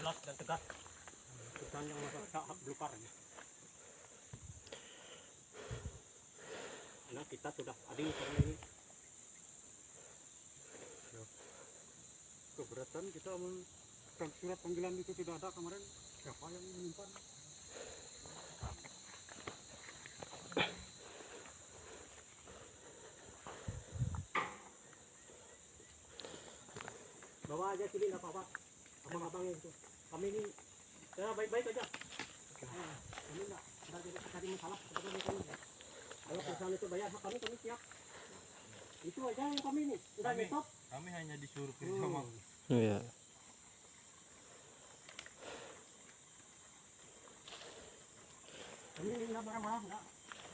jelas dan tegas. Bukan yang hak belukar. Karena kita sudah adil karena ini. Keberatan kita surat panggilan itu tidak ada kemarin. Siapa yang menyimpan? Bawa aja sini nggak apa-apa. Abang-abang itu. Kami ini ya baik-baik aja. Kami nggak jadi cari masalah sebenarnya kami. Kalau perusahaan itu bayar hak kami siap. Itu aja yang kami ini. Udah metop. Kami hanya disuruh kerja mak. Iya. Kami ini nggak marah-marah nggak.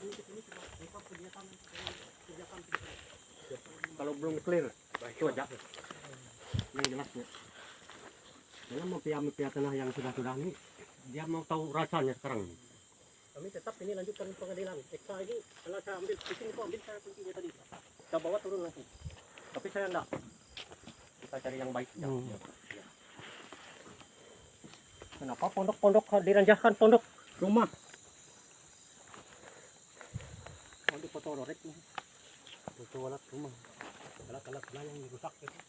Ini cuma metop kegiatan. Kalau belum clear, itu aja. Yang jelasnya. Karena mau pihak tanah yang sudah ini, dia mau tahu rasanya sekarang. Kami tetap ini lanjutkan pengadilan. Eksa ini, kalau saya ambil di sini kok ambil saya kuncinya tadi. Saya bawa turun langsung. Tapi saya enggak. Kita cari yang baik. Ya. Kenapa pondok-pondok diranjahkan pondok rumah? Mau dipoto dorek nih. Foto alat rumah. Alat-alat yang dirusak itu.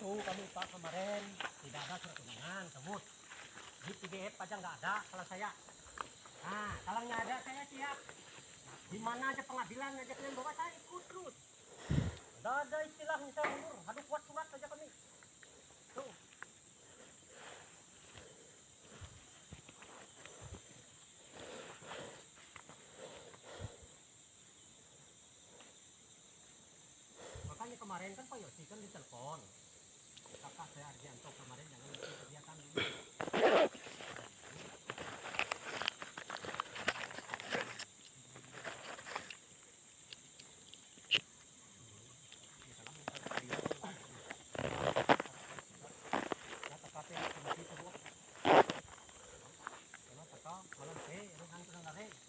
Kami pak kemarin tidak ada surat undangan sebut di PDF aja nggak ada kalau saya. Nah kalau nggak ada saya siap. Di mana aja pengadilan aja kalian bawa saya ikut terus. Nggak ada istilah misal mundur, aduh buat surat aja kami. Tuh. Makanya kemarin kan Pak Yosi kan ditelepon. Kakak saya Ardianto kemarin yang kegiatan ini.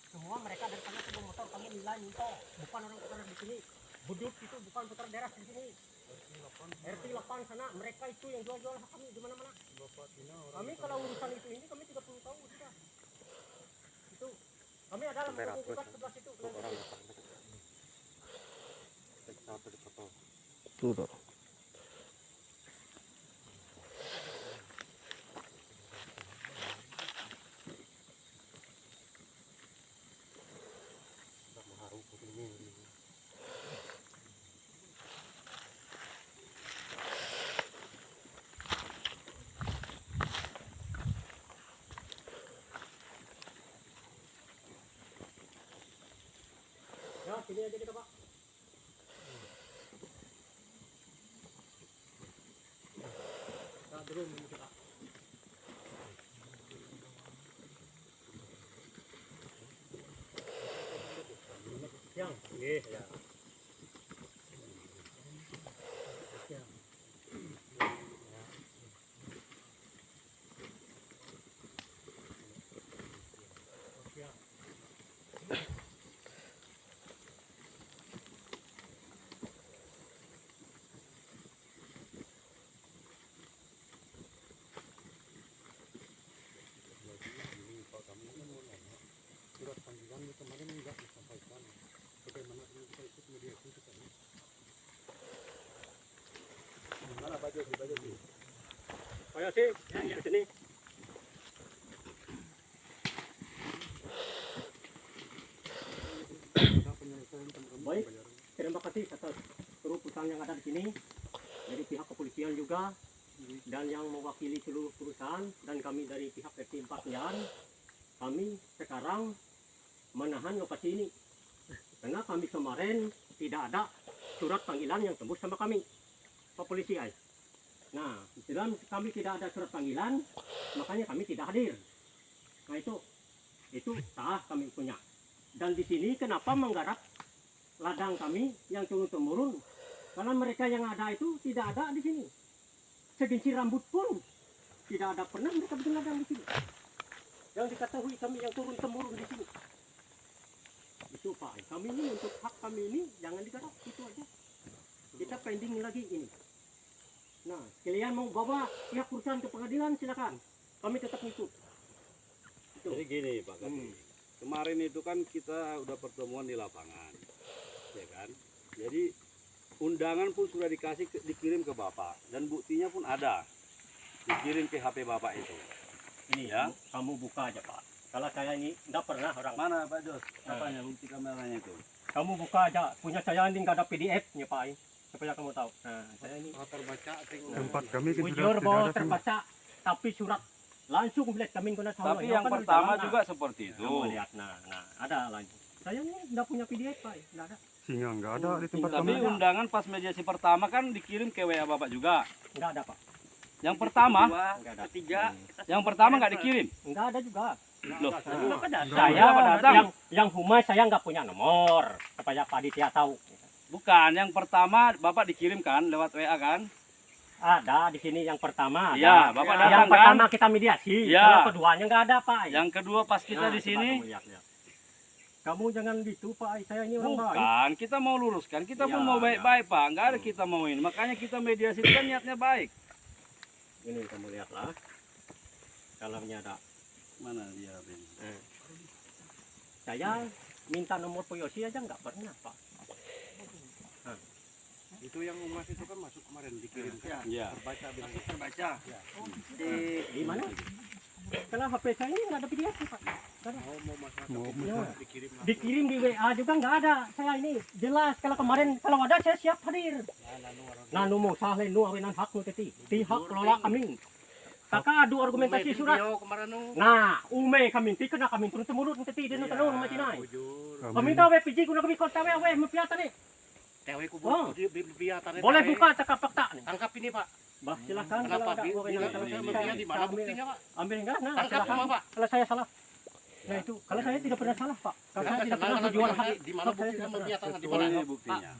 Semua mereka dari sana sebelum motor kamu nilai minto, bukan orang putar di sini. Budut itu bukan putar daerah di sini. RT 8 sana mereka itu yang jual-jual hak kami di mana-mana. Kami kalau urusan itu ini kami tidak perlu tahu sudah. Itu kami ada dalam buku sebelah situ. Tuh. Ya, sini aja kita Pak. Nah, dulu kita. Yang, nggih ya. Surat panggilan kemarin enggak disampaikan. Bagaimana kita ikut mediasi kita ini? Mana baju sih? Ayo sih, ke sini. Baik, terima kasih atas seluruh perusahaan yang ada di sini. Dari pihak kepolisian juga dan yang mewakili seluruh perusahaan dan kami dari pihak RT 4 kami sekarang menahan lokasi ini karena kami kemarin tidak ada surat panggilan yang tembus sama kami Pak Polisi. Nah dalam kami tidak ada surat panggilan makanya kami tidak hadir. Nah itu sah kami punya. Dan di sini kenapa menggarap ladang kami yang turun temurun karena mereka yang ada itu tidak ada di sini. Segenci rambut pun tidak ada pernah mereka bikin ladang di sini. Yang diketahui kami yang turun temurun di sini. Itu Pak, kami ini untuk hak kami ini jangan digarap, itu aja. Kita pending lagi ini. Nah, kalian mau bawa pihak perusahaan ke pengadilan silakan. Kami tetap ngikut. Itu. Jadi gini Pak Kati, kemarin itu kan kita udah pertemuan di lapangan, ya kan? Jadi undangan pun sudah dikirim ke Bapak dan buktinya pun ada, dikirim ke HP Bapak itu. Ini Ya. ya, kamu buka aja Pak. Kalau saya ini enggak pernah orang. Mana Pak Jos? Apanya bukti kameranya itu? Kamu buka aja, punya saya ini nggak ada PDF-nya Pak. Supaya kamu tahu. Nah, saya ini terbaca Tempat kami kan sudah jujur tidak bahwa ada semua. terbaca, tapi surat langsung lihat kami guna sama. Tapi yang pertama juga seperti itu. Kamu lihat, nah, ada lagi. Saya ini nggak punya PDF Pak, nggak ada. Singa nggak ada di tempat Tapi kami. undangan pas mediasi pertama kan dikirim ke WA Bapak juga. Nggak ada Pak. Yang pertama, Nggak ada. ketiga yang pertama nggak dikirim. Nggak ada juga. Loh, Nah, saya saya datang. yang humas saya nggak punya nomor supaya Pak Ditya tahu. Bukan, yang pertama Bapak dikirimkan lewat WA kan? Ada di sini yang pertama. Iya, ada. Bapak Yang datang kan? pertama kita mediasi. Iya. Yang keduanya nggak ada Pak. Yang kedua pas kita Nah, di coba sini, kamu lihat. Kamu jangan gitu Pak. Saya ini orang baik. bukan, kita mau luruskan, kita pun Iya, mau baik-baik Pak, nggak ada kita mauin. Makanya kita mediasi itu kan niatnya baik. Ini kamu lihatlah. Dalamnya ada. Mana dia ini? Saya minta nomor Poyosi aja nggak pernah Pak. itu yang umas itu kan masuk kemarin dikirim kan Iya. terbaca bilang Terbaca. Di mana? Kalau HP saya ini nggak ada PDF Pak. Nggak ada. mau masyarakat Mau itu masyarakat. dikirim langsung. Dikirim di WA juga nggak ada. Saya ini jelas kalau kemarin kalau ada saya siap hadir. Nanu mau sahle nu awenan hak nu teti. Ti hak kelola kami. Kakak adu argumentasi surat. Kemarin nu Nah, ume kami ti kena kami turun temurut teti denu tanun macinai. bujur Kami tahu we piji guna kami kota we mapiata nih. tewe ku Oh. di biatan Boleh buka cakap fakta nih. tangkap ini Pak Bah, silakan kalau kenapa ada di wewenang kalau saya ini, melihat ini. di mana buktinya Pak ambil enggak? Nah, tangkap silakan. semua Pak Kalau saya salah. Nah itu, kalau saya tidak pernah salah Pak. Kalau saya tidak pernah berjual hak. di mana Hak saya buktinya tidak pernah. mempiatan di Oh, mana ini buktinya.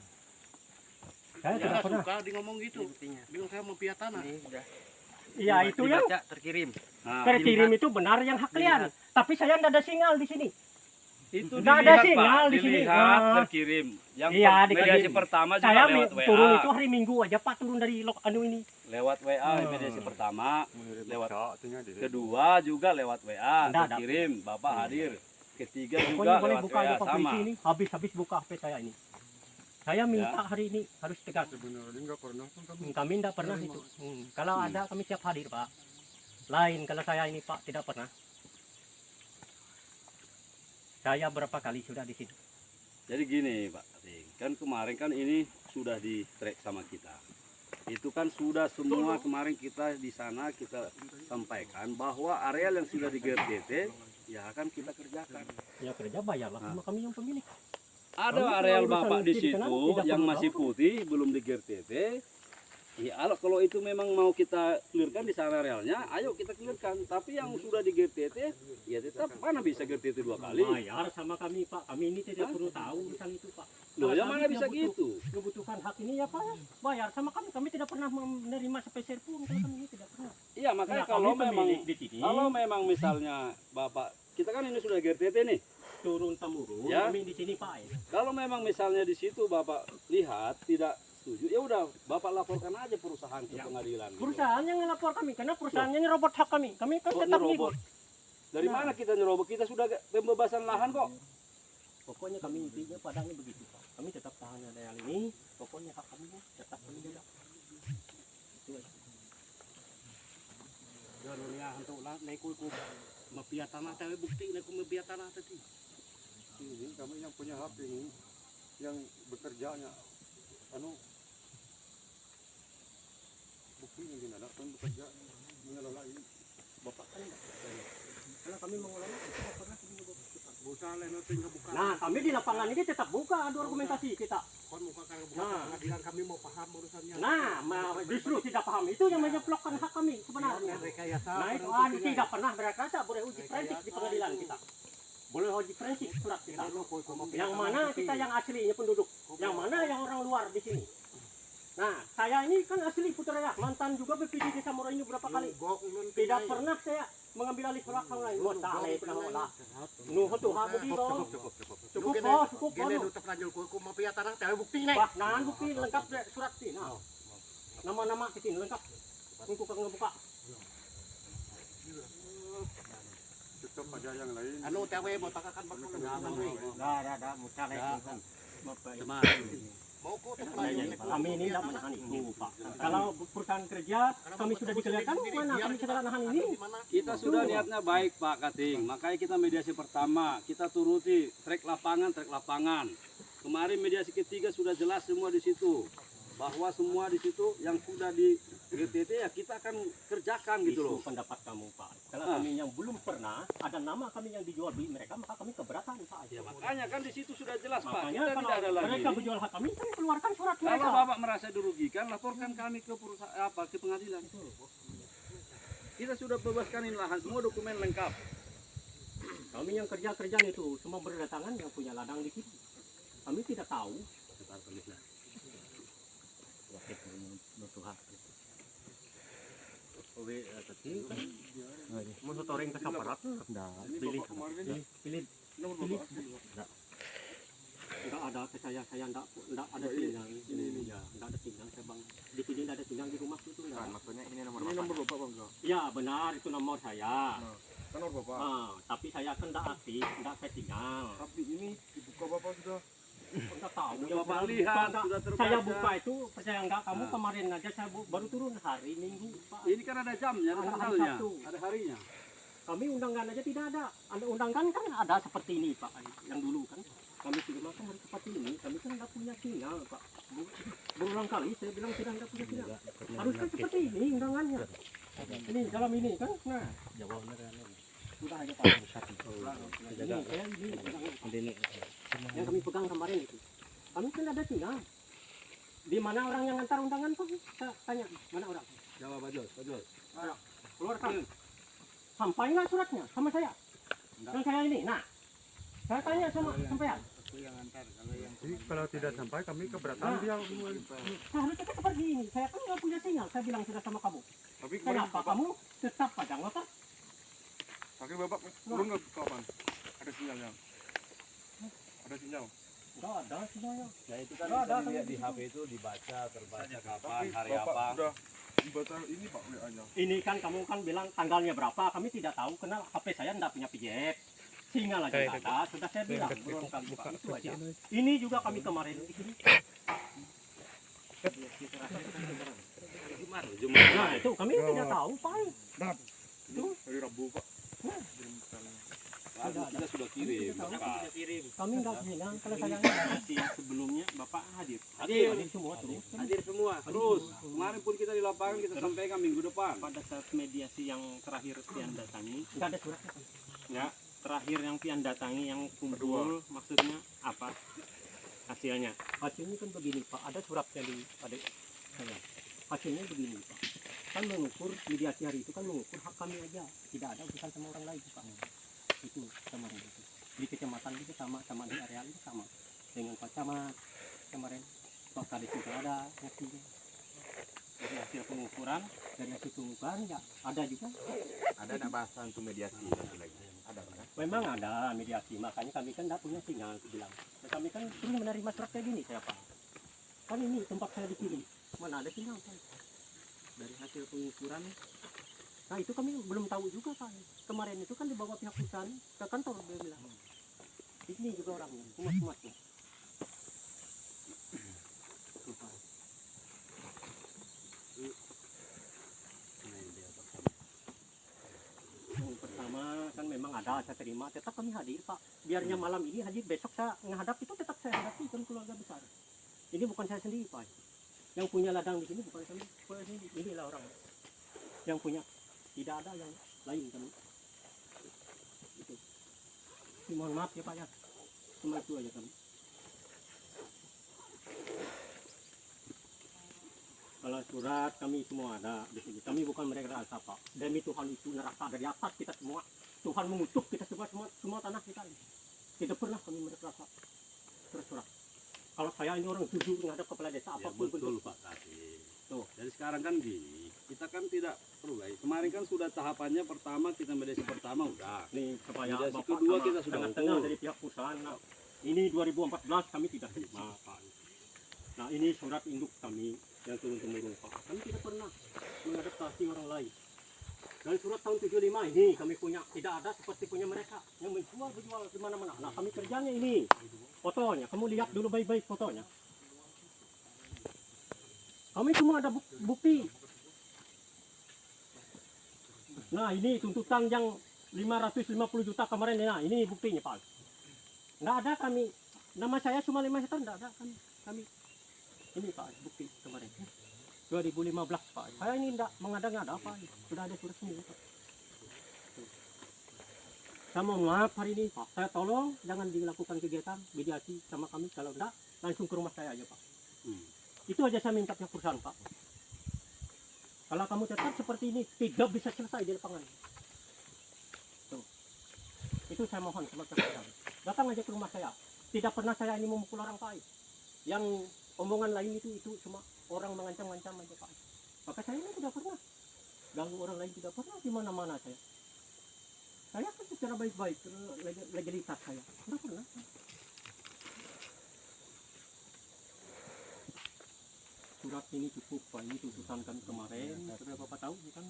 Saya dia tidak nggak pernah. suka di ngomong gitu bilang saya mempiatan Iya itu yang terkirim Nah, terkirim itu benar yang hak kalian. Tapi saya tidak ada sinyal di sini. itu nggak ada dilihat, sinyal Pak. di sini. Dilihat, Nah. terkirim. Yang Iya, mediasi dikirim. pertama juga Saya lewat WA. turun itu hari Minggu aja Pak, turun dari anu ini. Lewat WA mediasi pertama, lewat tinggal di kedua juga lewat WA, Nggak ada. terkirim, Bapak hadir. Ketiga juga Pokoknya boleh lewat buka aja WA Pak sama. polisi ini. Habis buka HP saya ini. Saya minta hari ini harus tegas. sebenarnya nggak pernah pun kami. Kami tidak pernah itu. Kalau ada kami siap hadir Pak. Lain kalau saya ini Pak tidak pernah. Saya berapa kali sudah di sini. Jadi gini Pak Ating, kan kemarin kan ini sudah di track sama kita. Itu kan sudah semua kemarin kita di sana kita sampaikan bahwa areal yang sudah di GRTT ya akan kita kerjakan. Ya kerja bayarlah sama kami yang pemilik. Ada Kami areal kalau Bapak di urusan kiri situ kanan tidak yang perlu masih tahu. putih belum di GRTT. Ya kalau itu memang mau kita clearkan di sana arealnya, ayo kita clearkan. Tapi yang sudah di GRTT, ya tetap mana bisa GRTT 2 kali. Bayar sama kami Pak. Kami ini tidak perlu tahu urusan itu Pak. Loh, Kalau yang kami mana bisa butuh- gitu? Kebutuhan hak ini ya Pak, bayar sama kami. Kami tidak pernah menerima sepeser pun kalau kami ini tidak pernah. Iya, makanya Ya, kalau kami memang pemilik di sini kalau memang misalnya Bapak, kita kan ini sudah GRTT nih. turun temurun, Ya. kami di sini Pak. Kalau memang misalnya di situ Bapak lihat tidak setuju, ya udah Bapak laporkan aja perusahaan ke pengadilan. gitu. Perusahaan yang ngelapor kami karena perusahaannya nyerobot hak kami. Kami kan Kok tetap nyerobot? ngikut. Dari Nah. mana kita nyerobot? Kita sudah pembebasan lahan kok. Pokoknya kami intinya padanya begitu Pak. Kami tetap tahan areal ini. Pokoknya hak kami tetap kami jaga. Itu aja. Jangan ya untuk lah naik ku mempiatan tewe bukti naik ku mempiatan tadi Ini kami yang punya HP ini yang bekerjanya anu buktinya gimana kan bekerja mengelola ini. Bapak kan enggak percaya. Karena kami mengelola itu tidak pernah kami buka. buka lain tinggal buka Nah, kami di lapangan ini tetap buka adu argumentasi kita. kon buka kan buka Nah. pengadilan kami mau paham urusannya Nah, justru tidak paham itu yang menyeplokkan hak kami sebenarnya. rekayasa Nah, itu tidak pernah berkata boleh uji prinsip di pengadilan kita. Boleh uji prinsip surat kita. Yang mana kita yang aslinya penduduk, yang mana yang orang luar di sini. Nah, saya ini kan asli putra mantan juga BPD Desa Moraini beberapa kali. Gok nun Tidak pernah saya mengambil alih belakang lain. Wah, tale pernah olah. Nu hotu habu di dong. Cukup bos, cukup Gini bos. nutup lanjut ku mau piya tanang teh bukti nih. Bah, nah bukti lengkap deh surat sih. Nah. Nama-nama kitin lengkap. Untuk kang ngebuka. Tetap ada yang lain. Anu teh we mau takakan bakul ngaman we. Dah, mutale. Mau ku tuh Kami ini tidak menahan itu, Pak. Kalau perusahaan kerja kami sudah dikelihatan, mana kami sedang nahan ini? Kita sudah niatnya baik Pak Kating, makanya kita mediasi pertama, kita turuti trek lapangan. Kemarin mediasi ketiga sudah jelas semua di situ, bahwa semua di situ yang sudah di GTT ya kita akan kerjakan gitu loh. Itu pendapat kamu, Pak. Kalau kami yang belum pernah ada nama kami yang dijual beli mereka, maka kami keberatan, Pak. Ya makanya kan di situ sudah jelas Pak, Makanya kita kalau tidak ada lagi. mereka menjual hak kami, kan keluarkan surat Kalau mereka. Bapak merasa dirugikan, laporkan kami ke perusahaan ke pengadilan. Kita sudah bebaskan ini lahan, semua dokumen lengkap. Kami yang kerja itu semua berdatangan yang punya ladang di situ. Kami tidak tahu. Mau setoring ke saparat? Pilih. Enggak ada ke saya enggak ada tinggal. Ya, enggak ada tinggal saya Bang. Di sini enggak ada tinggal di rumah itu enggak. Maksudnya ini nomor Bapak Bang. Ya, benar itu nomor saya. Kan nomor Bapak. Tapi saya kan enggak aktif, enggak saya tinggal. Tapi ini dibuka Bapak sudah. Enggak tahu. Sudah yang Bapak saya lihat, buka, sudah terbaca. saya buka itu percaya enggak kamu kemarin aja saya baru turun hari Minggu, Pak. Ini kan ada jamnya, ada Ada hari tanggalnya, Sabtu. ada harinya. Kami undangan aja tidak ada. Ada undangan kan ada seperti ini, Pak. Yang dulu kan kami sudah makan hari seperti ini. Kami kan enggak punya sinyal, Pak. Berulang kali saya bilang tidak enggak punya sinyal. Harus kan seperti ini undangannya. Ini dalam ini kan. Nah, sudah aja Pak. Ini saya ini undangan. Yang kami pegang kemarin itu. Kami kan ada sinyal. Di mana orang yang antar undangan Pak? Saya tanya, mana orang? Jawab Bajos. Keluarkan. Sampai nggak suratnya sama saya? Yang saya ini. Nah, saya tanya sama sampean. Jadi kalau tidak sampai kami keberatan dia. Seharusnya kan seperti ini. Saya kan nggak punya sinyal. Saya bilang sudah sama kamu. Tapi kemarin Kenapa kamu tetap padang motor? pakai Bapak turun nggak kapan? Ada sinyalnya. Ada sinyal. Enggak ada sinyalnya. Ya itu kan Nggak ada, bisa dilihat kami di di HP itu dibaca, terbaca kapan, Tapi hari Bapak apa. sudah dibaca ini Pak WA-nya. Ini kan kamu kan bilang tanggalnya berapa. Kami tidak tahu karena HP saya enggak punya PJF. Sinyal aja nggak ada. Sudah saya bilang berulang kali Pak. Itu aja. Ini juga kami kemarin di sini. Nah itu kami tidak tahu Pak. Itu Dari Rabu Pak. Kita sudah kirim. Pak. kami enggak bilang kalau saya enggak. Sebelumnya Bapak hadir. Hadir, Hadir semua terus. hadir semua. Terus kemarin pun kita di lapangan kita sampaikan minggu depan. Pada saat mediasi yang terakhir Pian datangi, Enggak ada suratnya. Pak. ya terakhir yang Pian datangi yang kumpul, maksudnya apa hasilnya? Hasilnya kan begini Pak, ada suratnya di adik saya. Hasilnya begini Pak, kan mengukur mediasi hari itu kan mengukur hak kami aja, tidak ada urusan sama orang lain Pak. Itu kemarin itu di kecamatan itu sama di area itu sama dengan Pak Camat kemarin. Pak Kadis juga ada hasilnya. Dari hasil pengukuran, Dari hasil pengukuran ya ada juga. Ada nak bahasan untuk mediasi lagi? Ada kan? Memang ada mediasi, makanya kami kan tidak punya sinyal aku bilang. Nah, kami kan sering menerima surat kayak gini saya Pak. Kan ini tempat saya di sini, mana ada sinyal Pak. dari hasil pengukuran Nah itu kami belum tahu juga Pak. Kemarin itu kan dibawa pihak perusahaan ke kantor dia bilang. Ini juga orangnya, humas-humasnya. Tuh, Pak. Yang pertama kan memang ada saya terima, tetap kami hadir Pak. Biarnya malam ini hadir, besok saya menghadap itu tetap saya hadapi kan keluarga besar. Ini bukan saya sendiri Pak. Yang punya ladang di sini bukan kami, bukan sendiri. Inilah orang yang punya. Tidak ada yang lain kan. Itu. Mohon maaf ya Pak ya. Cuma itu aja kami. Kalau surat kami semua ada di sini. Kami bukan mereka rasa Pak. Demi Tuhan itu neraka dari atas kita semua. Tuhan mengutuk kita semua tanah kita. Tidak pernah kami mereka rasa. Surat-surat. Kalau saya ini orang jujur menghadap kepala desa Ya, apapun betul bentuk. Pak Kasih. Tuh. Jadi sekarang kan gini, kita kan tidak perlu guys. Kemarin kan sudah tahapannya pertama, kita mediasi pertama udah. Nih supaya Mediasi Bapak kedua sama kita sudah tengah-tengah ukur. dari pihak perusahaan. Nah, ini 2014 kami tidak terima Pak. Nah ini surat induk kami yang turun-temurun Pak. Kami tidak pernah mengadaptasi orang lain. Dan surat tahun 75 ini kami punya, tidak ada seperti punya mereka yang menjual di mana-mana. Nah kami kerjanya ini, fotonya. Kamu lihat dulu baik-baik fotonya. Kami semua ada bukti. Nah ini tuntutan yang 550 juta kemarin. Nah ini buktinya Pak. Nggak ada kami. Nama saya cuma 5 hektar, nggak ada kami. Ini Pak, bukti kemarin. 2015 Pak. Saya ini tidak mengada-ngada Pak. Sudah ada surat sendiri Pak. Saya mohon maaf hari ini Pak. Saya tolong jangan dilakukan kegiatan mediasi sama kami. Kalau enggak, langsung ke rumah saya aja Pak. Itu aja saya minta pihak perusahaan Pak. Kalau kamu tetap seperti ini, tidak bisa selesai di lapangan. Tuh. Itu saya mohon sama pihak perusahaan. Datang aja ke rumah saya. Tidak pernah saya ini memukul orang Pak. Yang omongan lain itu cuma orang mengancam-ancam aja Pak. Maka saya ini tidak pernah ganggu orang lain, tidak pernah di mana-mana saya. Saya kan secara baik-baik legalitas saya. Tidak pernah. Surat ini cukup Pak, ini tuntutan kami kemarin. Sudah Bapak tahu kan?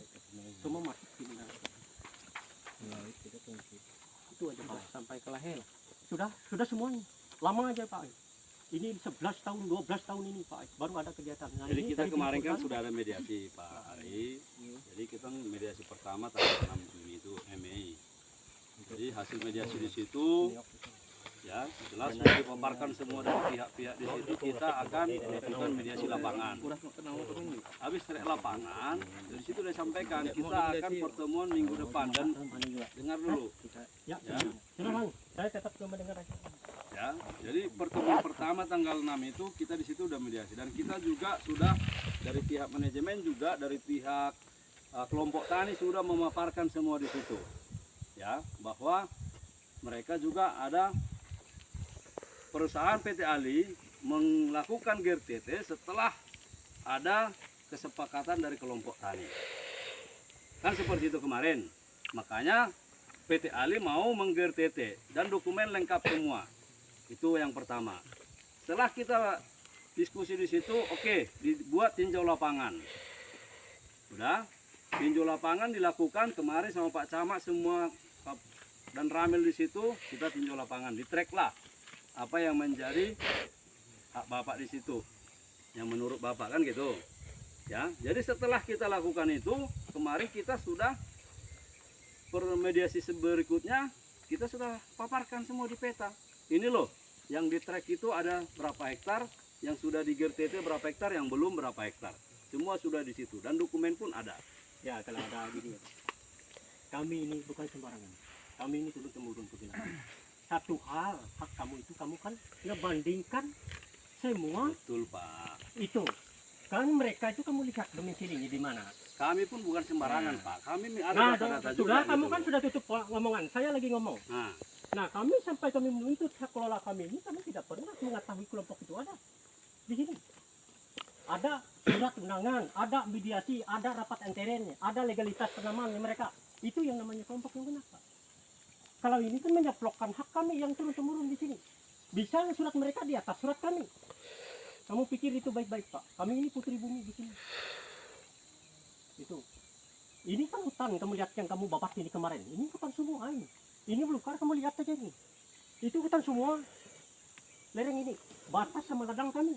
Semua masuk sini. Itu aja Pak, sampai ke lahir. Sudah semuanya. Lama aja Pak. Ini 11 tahun, 12 tahun ini Pak, baru ada kegiatan. Nah, Jadi ini kita dari kemarin kan perusahaan. sudah ada mediasi Pak Ari. Jadi kita mediasi pertama tanggal 6 Juni itu MEI. Jadi hasil mediasi di situ ya jelas sudah dipaparkan semua dari pihak-pihak di situ. Kita akan melakukan mediasi lapangan. Habis trek lapangan, dari situ sudah disampaikan kita akan pertemuan minggu depan dan dengar dulu. Ya, Ya. silakan. Saya tetap mendengar aja. Ya, jadi pertemuan pertama tanggal 6 itu kita di situ udah mediasi dan kita juga sudah dari pihak manajemen juga dari pihak kelompok tani sudah memaparkan semua di situ. Ya, bahwa mereka juga ada perusahaan PT Ali melakukan GRTT setelah ada kesepakatan dari kelompok tani. Kan seperti itu kemarin. Makanya PT Ali mau meng-GRTT dan dokumen lengkap semua. Itu yang pertama. Setelah kita diskusi di situ, oke, dibuat tinjau lapangan. Sudah, tinjau lapangan dilakukan kemarin sama Pak Camat semua dan Ramil di situ kita tinjau lapangan, di track lah apa yang menjadi hak Bapak di situ. Yang menurut Bapak kan gitu. Ya, jadi setelah kita lakukan itu, kemarin kita sudah permediasi berikutnya kita sudah paparkan semua di peta. Ini loh, yang di track itu ada berapa hektar, yang sudah di GRTT berapa hektar, yang belum berapa hektar. Semua sudah di situ dan dokumen pun ada. Ya, kalau ada gini ya. Kami ini bukan sembarangan. Kami ini turun-temurun begini. Satu hal, hak kamu itu kamu kan ngebandingkan semua Betul Pak. itu. Kan mereka itu kamu lihat domisilinya di mana. Kami pun bukan sembarangan Pak. Kami ada Nah, data-data sudah juga. kamu gitu kan loh. sudah tutup ngomongan. Saya lagi ngomong. Nah, kami sampai kami menuntut hak kelola kami ini, kami tidak pernah mengetahui kelompok itu ada di sini. Ada surat undangan, ada mediasi, ada rapat NTRN-nya, ada legalitas penamaannya mereka. Itu yang namanya kelompok yang benar, Pak. Kalau ini kan menyeplokkan hak kami yang turun-temurun di sini. Bisa surat mereka di atas surat kami. Kamu pikir itu baik-baik, Pak. Kami ini putri bumi di sini. Itu. Ini kan hutan, kamu lihat yang kamu babat ini kemarin. Ini hutan semua ini. Ini belukar, kamu lihat aja ini. Itu hutan semua. Lereng ini. Batas sama ladang kami.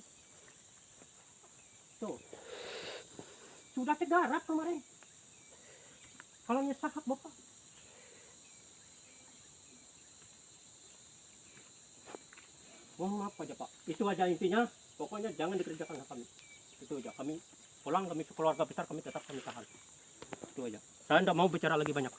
Tuh. Sudah tergarap kemarin. Kalau nyesah hak bapak. Mohon maaf aja Pak. Itu aja intinya. Pokoknya jangan dikerjakan hak kami. Itu aja. Kami pulang, kami keluarga besar, kami tetap kami tahan. Itu aja. Saya tidak mau bicara lagi banyak.